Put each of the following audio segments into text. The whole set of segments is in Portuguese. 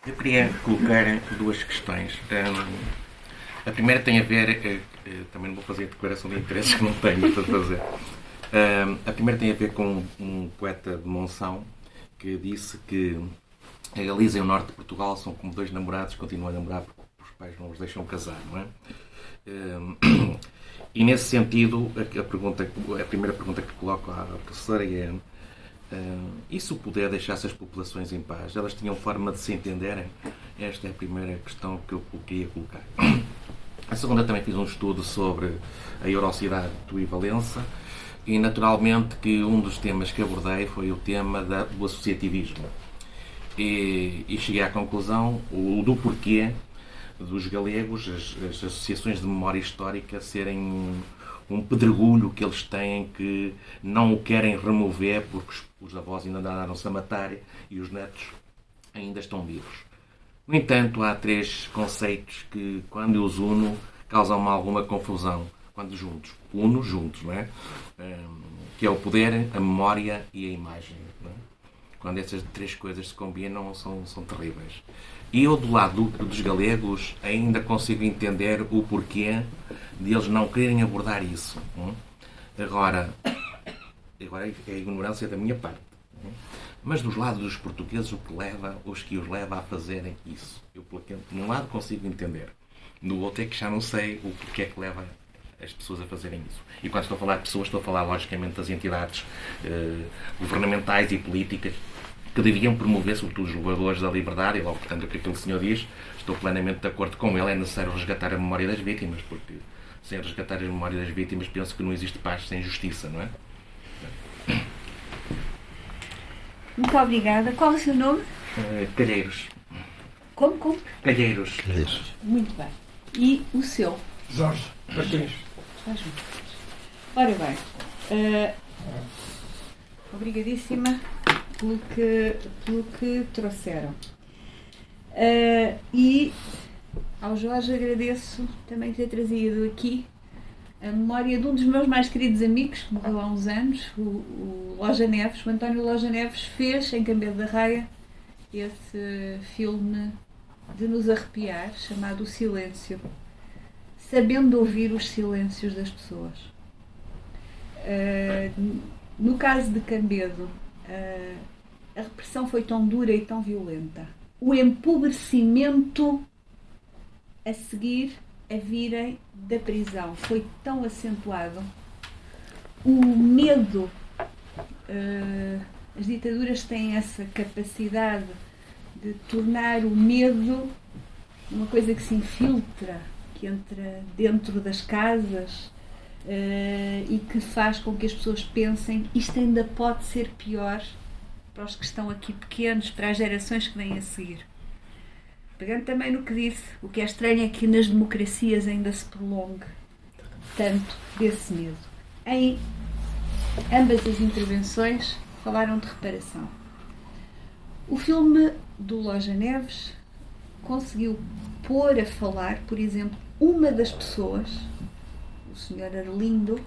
Eu queria colocar duas questões. A primeira tem a ver, também não vou fazer a declaração de interesses que não tenho para fazer. A primeira tem a ver com um poeta de Monção que disse que a Galiza e o norte de Portugal são como dois namorados que continuam a namorar porque os pais não os deixam casar, não é? E nesse sentido, a primeira pergunta que coloco à professora é: e se o poder deixasse as populações em paz? Elas tinham forma de se entenderem? Esta é a primeira questão que eu queria colocar. A segunda, também fiz um estudo sobre a Eurocidade do Valença e naturalmente que um dos temas que abordei foi o tema do associativismo. E cheguei à conclusão do porquê dos galegos, as associações de memória histórica, serem um pedregulho que eles têm, que não o querem remover porque os avós ainda andaram-se a matar e os netos ainda estão vivos. No entanto, há três conceitos que, quando eu os uno, causam-me alguma confusão. Quando uno juntos, não é? Que é o poder, a memória e a imagem. Não é? Quando essas três coisas se combinam, são terríveis. E eu, do lado dos galegos, ainda consigo entender o porquê de eles não quererem abordar isso. Agora é a ignorância da minha parte. Mas dos lados dos portugueses, os que os leva a fazerem isso? Eu, de um lado, consigo entender. No outro é que já não sei o porquê é que leva as pessoas a fazerem isso. E quando estou a falar de pessoas, estou a falar, logicamente, das entidades governamentais e políticas que deviam promover, sobretudo, os louvadores da liberdade. E logo, portanto, o que aquele senhor diz, estou plenamente de acordo com ele. É necessário resgatar a memória das vítimas, porque sem resgatar a memória das vítimas, penso que não existe paz sem justiça, não é? Muito obrigada. Qual é o seu nome? Calheiros. Como? Calheiros. Muito bem. E o seu? Jorge Martins. Ora bem, obrigadíssima pelo que trouxeram. E ao Jorge agradeço também ter trazido aqui a memória de um dos meus mais queridos amigos, que morreu há uns anos, o Loja Neves. O António Loja Neves fez, em Cambeiro da Raia, esse filme de nos arrepiar, chamado O Silêncio, sabendo ouvir os silêncios das pessoas. No caso de Cambedo, a repressão foi tão dura e tão violenta. O empobrecimento a seguir a virem da prisão foi tão acentuado. O medo, as ditaduras têm essa capacidade de tornar o medo uma coisa que se infiltra, que entra dentro das casas e que faz com que as pessoas pensem: isto ainda pode ser pior para os que estão aqui pequenos, para as gerações que vêm a seguir. Pegando também no que disse, o que é estranho é que nas democracias ainda se prolongue tanto desse medo. Em ambas as intervenções falaram de reparação. O filme do Loja Neves conseguiu pôr a falar, por exemplo, uma das pessoas, o Sr. Arlindo,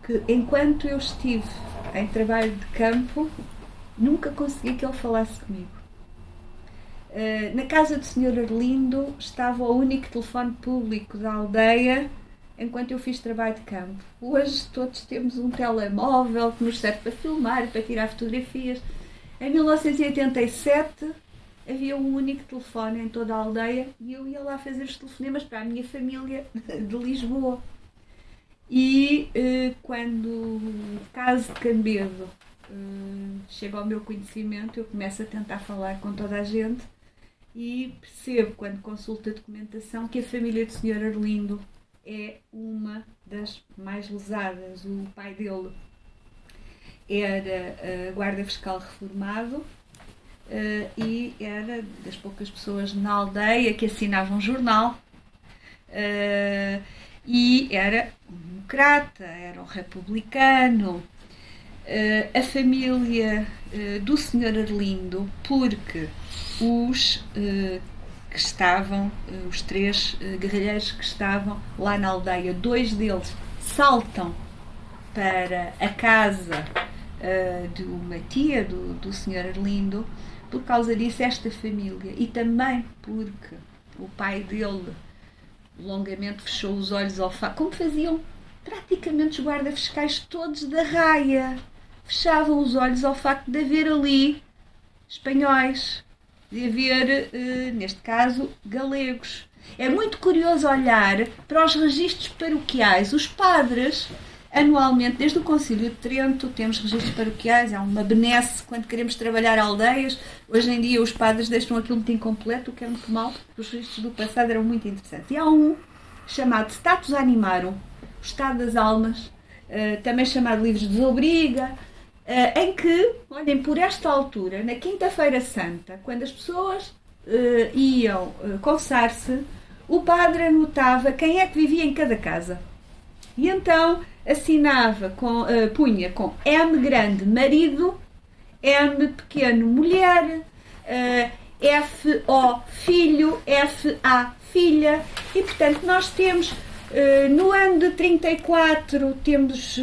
que enquanto eu estive em trabalho de campo, nunca consegui que ele falasse comigo. Na casa do Sr. Arlindo estava o único telefone público da aldeia enquanto eu fiz trabalho de campo. Hoje todos temos um telemóvel que nos serve para filmar, para tirar fotografias. Em 1987 havia um único telefone em toda a aldeia e eu ia lá fazer os telefonemas para a minha família de Lisboa. E quando o caso de Cambedo chega ao meu conhecimento, eu começo a tentar falar com toda a gente e percebo, quando consulto a documentação, que a família do Sr. Arlindo é uma das mais lesadas. O pai dele era guarda fiscal reformado e era das poucas pessoas na aldeia que assinavam um jornal e era um democrata, era um republicano. A família do Sr. Arlindo, porque os que estavam, os três guerrilheiros que estavam lá na aldeia, dois deles saltam para a casa de uma tia do Sr. Arlindo, por causa disso, esta família, e também porque o pai dele longamente fechou os olhos ao facto, como faziam praticamente os guardas fiscais todos da raia, fechavam os olhos ao facto de haver ali espanhóis, de haver, neste caso, galegos. É muito curioso olhar para os registros paroquiais. Os padres, anualmente, desde o Concílio de Trento, temos registros paroquiais, há uma benesse quando queremos trabalhar aldeias. Hoje em dia os padres deixam aquilo muito incompleto, o que é muito mau, porque os registros do passado eram muito interessantes. E há um chamado Status Animarum, o Estado das Almas, também chamado Livros de Desobriga, em que, olhem, por esta altura, na Quinta-feira Santa, quando as pessoas iam confessar-se, o padre anotava quem é que vivia em cada casa. E então assinava, punha com M grande marido, M pequeno mulher, FO filho, FA filha, e portanto nós temos no ano de 34 temos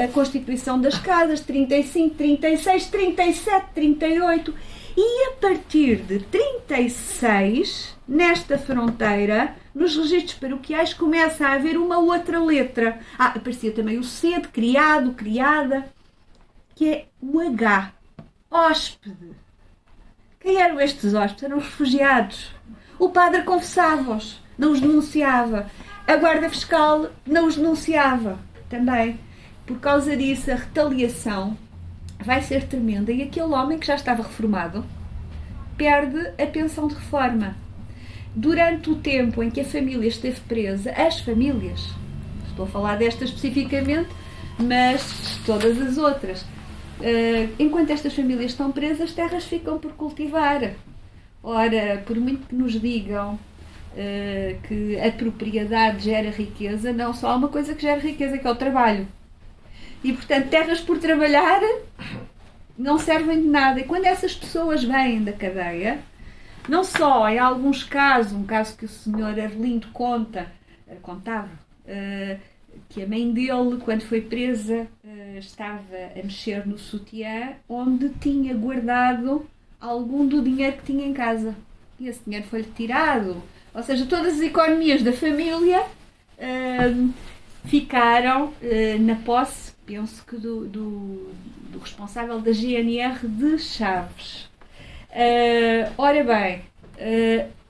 a constituição das casas, 35, 36, 37, 38, e a partir de 36, nesta fronteira, nos registros paroquiais começa a haver uma outra letra. Aparecia também o C de criado, criada, que é o H, hóspede. Quem eram estes hóspedes? Eram os refugiados. O padre confessava-os, não os denunciava. A guarda fiscal não os denunciava também. Por causa disso, a retaliação vai ser tremenda. E aquele homem que já estava reformado perde a pensão de reforma. Durante o tempo em que a família esteve presa, as famílias, estou a falar desta especificamente, mas todas as outras, enquanto estas famílias estão presas, as terras ficam por cultivar. Ora, por muito que nos digam que a propriedade gera riqueza, não, só há uma coisa que gera riqueza, que é o trabalho. E, portanto, terras por trabalhar não servem de nada. E quando essas pessoas vêm da cadeia, não só em alguns casos, um caso que o senhor Arlindo contava, que a mãe dele, quando foi presa, estava a mexer no sutiã, onde tinha guardado algum do dinheiro que tinha em casa. E esse dinheiro foi-lhe tirado. Ou seja, todas as economias da família ficaram na posse, penso que do responsável da GNR de Chaves. Ora bem,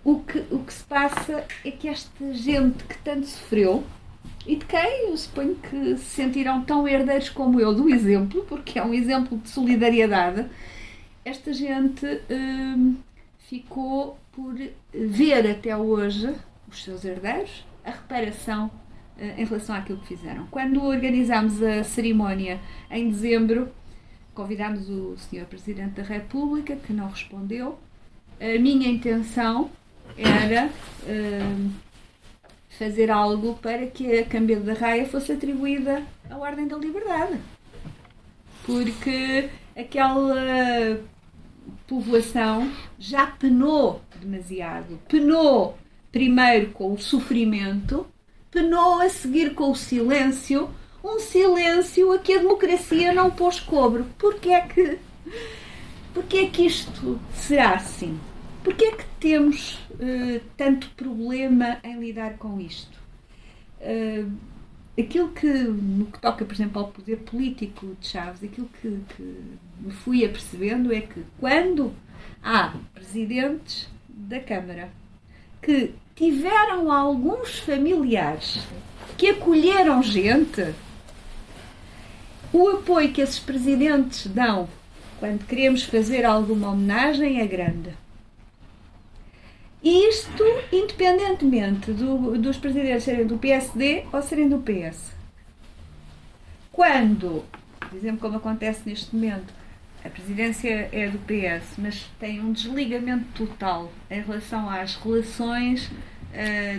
o que se passa é que esta gente que tanto sofreu, e de quem eu suponho que se sentirão tão herdeiros como eu do exemplo, porque é um exemplo de solidariedade, esta gente ficou por ver até hoje, os seus herdeiros, a reparação em relação àquilo que fizeram. Quando organizámos a cerimónia em dezembro, convidámos o Sr. Presidente da República, que não respondeu. A minha intenção era fazer algo para que a Cambeda da Raia fosse atribuída à Ordem da Liberdade. Porque aquela povoação já penou demasiado. Penou primeiro com o sofrimento, penou a seguir com o silêncio, um silêncio a que a democracia não pôs cobro. Porquê é que isto será assim? Porquê é que temos tanto problema em lidar com isto? Aquilo que, no que toca, por exemplo, ao poder político de Chaves, aquilo que me fui apercebendo é que quando há presidentes da Câmara que tiveram alguns familiares que acolheram gente, o apoio que esses presidentes dão quando queremos fazer alguma homenagem é grande. E isto, independentemente dos presidentes serem do PSD ou serem do PS. Quando, por exemplo, como acontece neste momento, a presidência é do PS, mas tem um desligamento total em relação às relações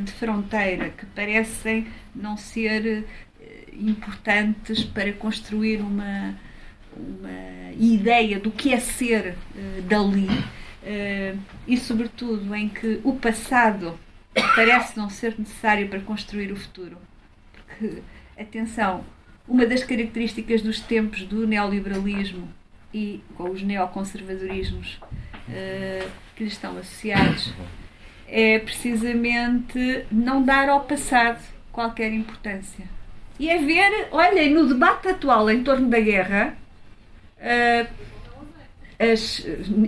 de fronteira, que parecem não ser importantes para construir uma ideia do que é ser dali. E sobretudo em que o passado parece não ser necessário para construir o futuro. Porque, atenção, uma das características dos tempos do neoliberalismo e com os neoconservadorismos que lhe estão associados, é precisamente não dar ao passado qualquer importância. E é ver, olhem, no debate atual em torno da guerra,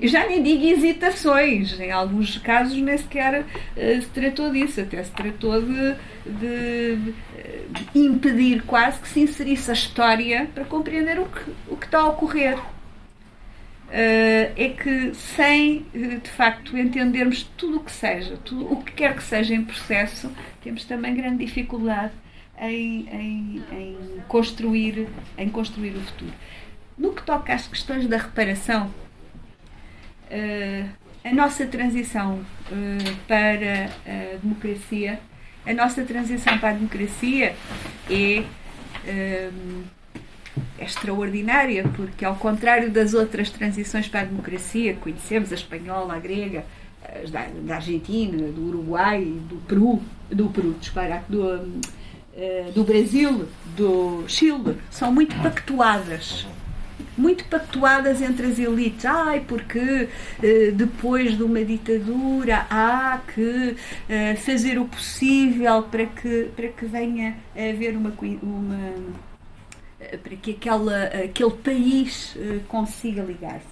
já nem digo hesitações, em alguns casos nem sequer se tratou disso, até se tratou de impedir quase que se inserisse a história para compreender o que está a ocorrer. É que sem de facto entendermos tudo o que seja, tudo o que quer que seja em processo, temos também grande dificuldade em construir o futuro. No que toca às questões da reparação, a nossa transição para a democracia, é extraordinária, porque ao contrário das outras transições para a democracia que conhecemos, a espanhola, a grega, da Argentina, do Uruguai, do Brasil, do Chile, são muito pactuadas entre as elites. Porque depois de uma ditadura há que fazer o possível para que venha a haver para que aquele país consiga ligar-se.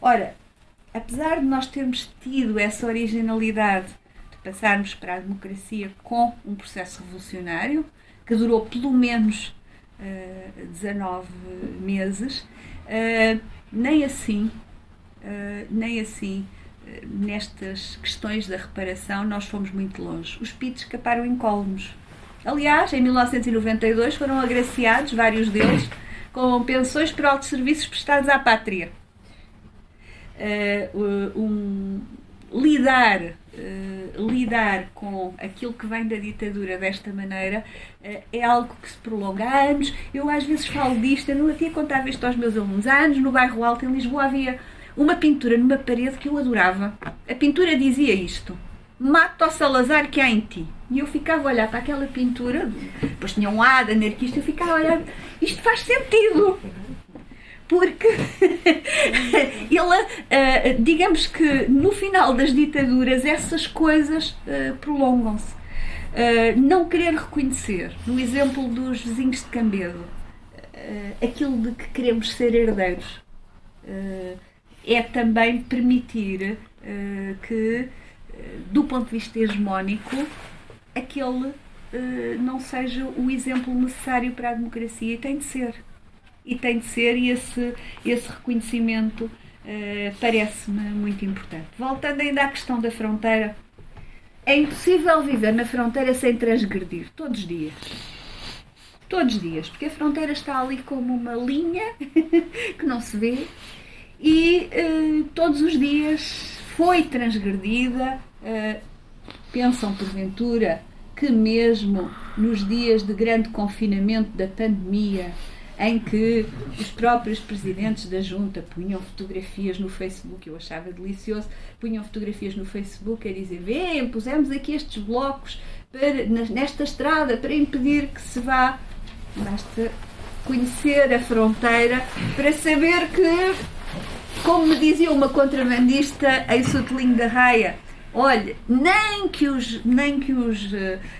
Ora, apesar de nós termos tido essa originalidade de passarmos para a democracia com um processo revolucionário, que durou pelo menos 19 meses, nem assim, nestas questões da reparação, nós fomos muito longe. Os PIDs escaparam incólumes. Aliás, em 1992 foram agraciados, vários deles, com pensões por altos serviços prestados à pátria. Lidar com aquilo que vem da ditadura desta maneira é algo que se prolonga há anos. Eu às vezes falo disto, eu não até contava isto aos meus alunos. Há anos, no bairro Alto, em Lisboa, havia uma pintura numa parede que eu adorava. A pintura dizia isto: mata o Salazar que há em ti. E eu ficava a olhar para aquela pintura, depois tinha um A de anarquista, eu ficava a olhar, isto faz sentido. Porque digamos que no final das ditaduras essas coisas prolongam-se. Não querer reconhecer, no exemplo dos vizinhos de Cambedo, aquilo de que queremos ser herdeiros, é também permitir que, do ponto de vista hegemónico, aquele não seja o exemplo necessário para a democracia, e tem de ser. E esse reconhecimento parece-me muito importante. Voltando ainda à questão da fronteira, é impossível viver na fronteira sem transgredir, todos os dias. Todos os dias, porque a fronteira está ali como uma linha que não se vê e todos os dias foi transgredida. Pensam, porventura, que mesmo nos dias de grande confinamento da pandemia, em que os próprios presidentes da junta punham fotografias no Facebook, eu achava delicioso, punham fotografias no Facebook a dizer: vem, pusemos aqui estes blocos nesta estrada para impedir que se vá. Basta conhecer a fronteira para saber que, como me dizia uma contrabandista em Sotelinho da Raia, olha, nem que os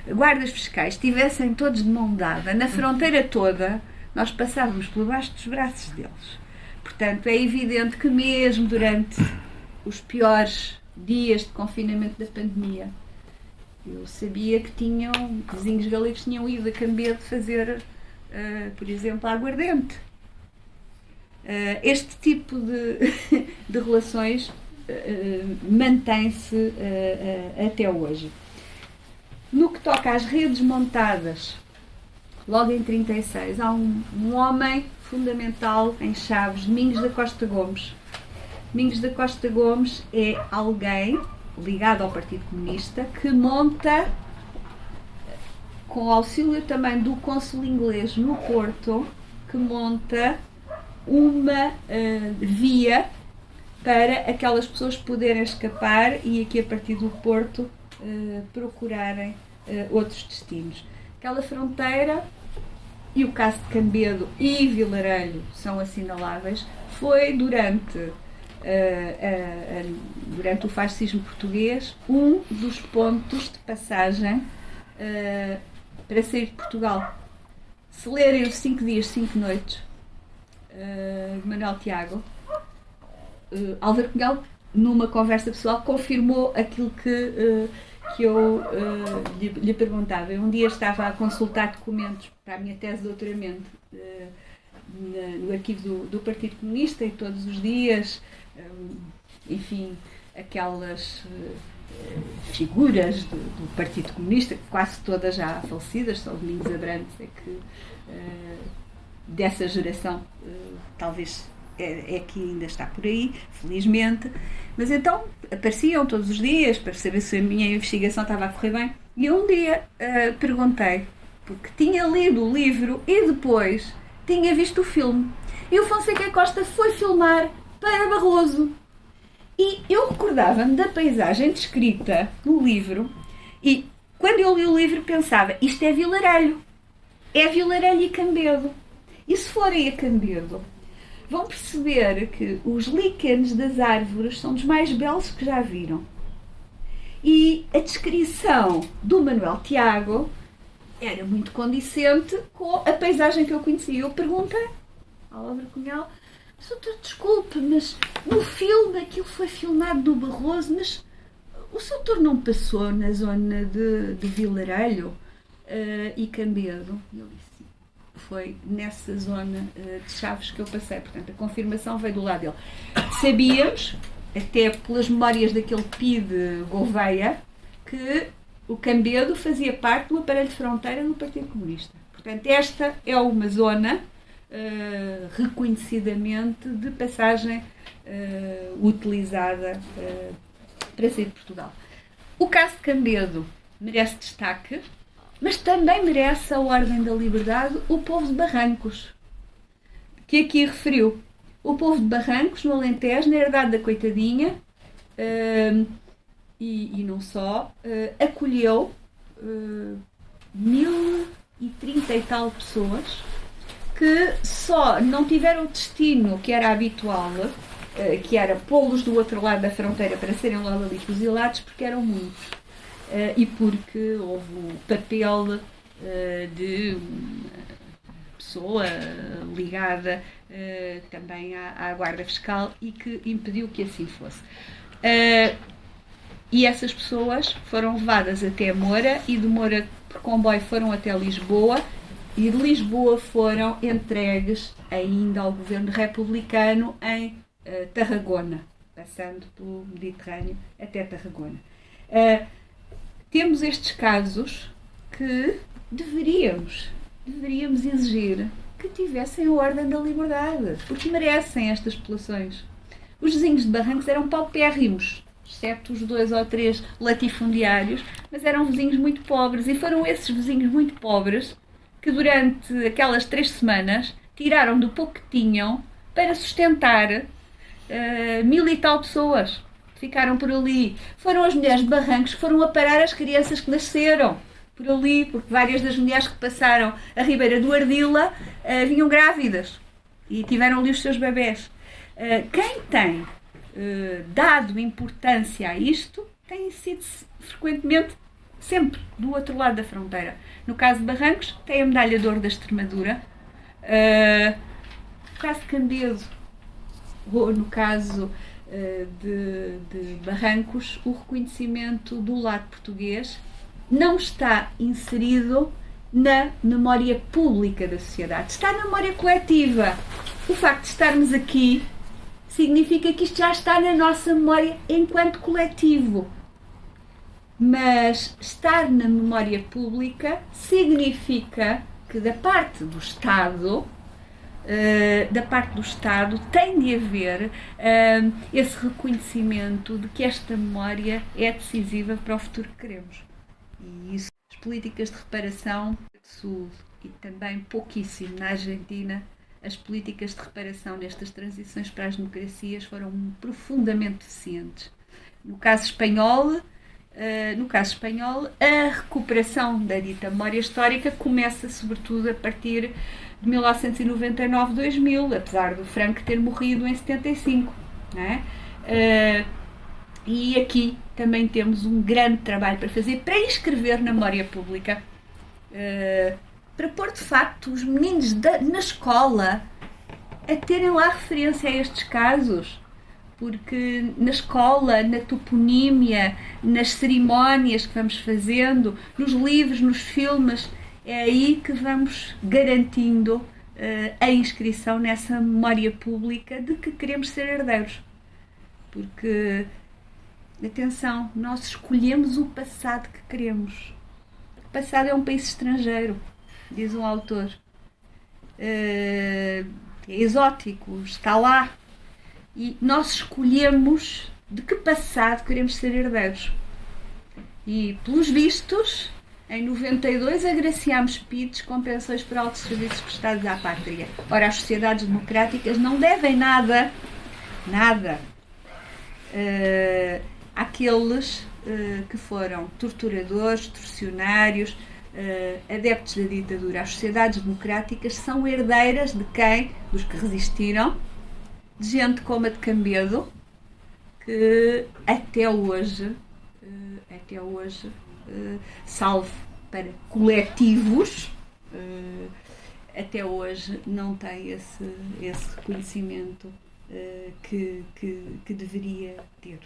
guardas fiscais estivessem todos de mão dada na fronteira toda, nós passávamos por baixo dos braços deles. Portanto, é evidente que mesmo durante os piores dias de confinamento da pandemia, eu sabia que vizinhos galegos tinham ido a Cambedo fazer, por exemplo, a aguardente. Este tipo de relações mantém-se até hoje. No que toca às redes montadas, logo em 1936, há um homem fundamental em Chaves, Domingos da Costa Gomes. Domingos da Costa Gomes é alguém ligado ao Partido Comunista que monta, com o auxílio também do cônsul inglês no Porto, que monta uma via para aquelas pessoas poderem escapar e aqui a partir do Porto procurarem outros destinos. Aquela fronteira, e o caso de Cambedo e Vilarejo são assinaláveis, foi durante durante o fascismo português, um dos pontos de passagem para sair de Portugal. Se lerem os 5 dias, 5 noites, de Manuel Tiago, Álvaro Cunhal, numa conversa pessoal, confirmou aquilo que eu lhe perguntava. Eu um dia estava a consultar documentos para a minha tese de doutoramento no arquivo do Partido Comunista, e todos os dias, enfim, aquelas figuras do Partido Comunista, quase todas já falecidas, só o Domingos Abrantes é que dessa geração talvez é que ainda está por aí, felizmente. Mas então apareciam todos os dias para saber se a minha investigação estava a correr bem. E um dia perguntei, porque tinha lido o livro e depois tinha visto o filme. E o Fonseca Costa foi filmar para Barroso. E eu recordava-me da paisagem descrita no livro, e quando eu li o livro pensava, isto é Vilarelho. É Vilarelho e Cambedo. E se forem a Cambedo, vão perceber que os líquenes das árvores são dos mais belos que já viram. E a descrição do Manuel Tiago era muito condicente com a paisagem que eu conhecia. Eu perguntei ao Álvaro Cunhal, doutor, desculpe, mas no filme aquilo foi filmado no Barroso, mas o seu doutor não passou na zona de Vilarelho e Cambedo? E eu disse, sim, foi nessa zona de Chaves que eu passei. Portanto, a confirmação veio do lado dele. Sabíamos, até pelas memórias daquele PID Gouveia, que o Cambedo fazia parte do aparelho de fronteira do Partido Comunista. Portanto, esta é uma zona reconhecidamente de passagem utilizada para sair de Portugal. O caso de Cambedo merece destaque, mas também merece a Ordem da Liberdade o povo de Barrancos, que aqui referiu. O povo de Barrancos, no Alentejo, na herdade da Coitadinha, e não só, acolheu 1030 e tal pessoas que só não tiveram o destino que era habitual, que era pô-los do outro lado da fronteira para serem logo ali fuzilados, porque eram muitos. E porque houve o papel de uma pessoa ligada também à Guarda Fiscal e que impediu que assim fosse. E essas pessoas foram levadas até Moura, e de Moura por comboio foram até Lisboa, e de Lisboa foram entregues ainda ao governo republicano em Tarragona, passando pelo Mediterrâneo até Tarragona. Temos estes casos que deveríamos exigir que tivessem a Ordem da Liberdade, porque merecem estas populações. Os vizinhos de Barrancos eram paupérrimos, exceto os 2 ou 3 latifundiários, mas eram vizinhos muito pobres, e foram esses vizinhos muito pobres que durante aquelas 3 semanas tiraram do pouco que tinham para sustentar 1000 e tal pessoas que ficaram por ali. Foram as mulheres de Barrancos que foram aparar as crianças que nasceram por ali, porque várias das mulheres que passaram a Ribeira do Ardila vinham grávidas e tiveram ali os seus bebés. Quem tem dado importância a isto tem sido frequentemente sempre do outro lado da fronteira. No caso de Barrancos, tem a medalha de ouro da Extremadura. No caso de Cambedo, ou no caso de Barrancos, o reconhecimento do lado português não está inserido na memória pública da sociedade. Está na memória coletiva. O facto de estarmos aqui significa que isto já está na nossa memória enquanto coletivo. Mas estar na memória pública significa que da parte do Estado tem de haver esse reconhecimento de que esta memória é decisiva para o futuro que queremos. E isso, as políticas de reparação do Sul e também pouquíssimo na Argentina, as políticas de reparação nestas transições para as democracias foram profundamente deficientes. No caso espanhol, a recuperação da dita memória histórica começa sobretudo a partir de 1999-2000, apesar do Franco ter morrido em 75. não é? E aqui também temos um grande trabalho para fazer, para inscrever na memória pública, para pôr de facto os meninos na escola a terem lá referência a estes casos, porque na escola, na toponímia, nas cerimónias que vamos fazendo, nos livros, nos filmes, é aí que vamos garantindo a inscrição nessa memória pública de que queremos ser herdeiros. Porque, atenção, nós escolhemos o passado que queremos. O passado é um país estrangeiro, diz um autor. É exótico, está lá. E nós escolhemos de que passado queremos ser herdeiros. E, pelos vistos, em 92 agraciámos PIDs com pensões por altos serviços prestados à pátria. Ora, as sociedades democráticas não devem nada àqueles que foram torturadores, torcionários, adeptos da ditadura. As sociedades democráticas são herdeiras de quem? Dos que resistiram, de gente como a de Cambedo, que até hoje, salvo para coletivos, até hoje não tem esse reconhecimento que deveria ter.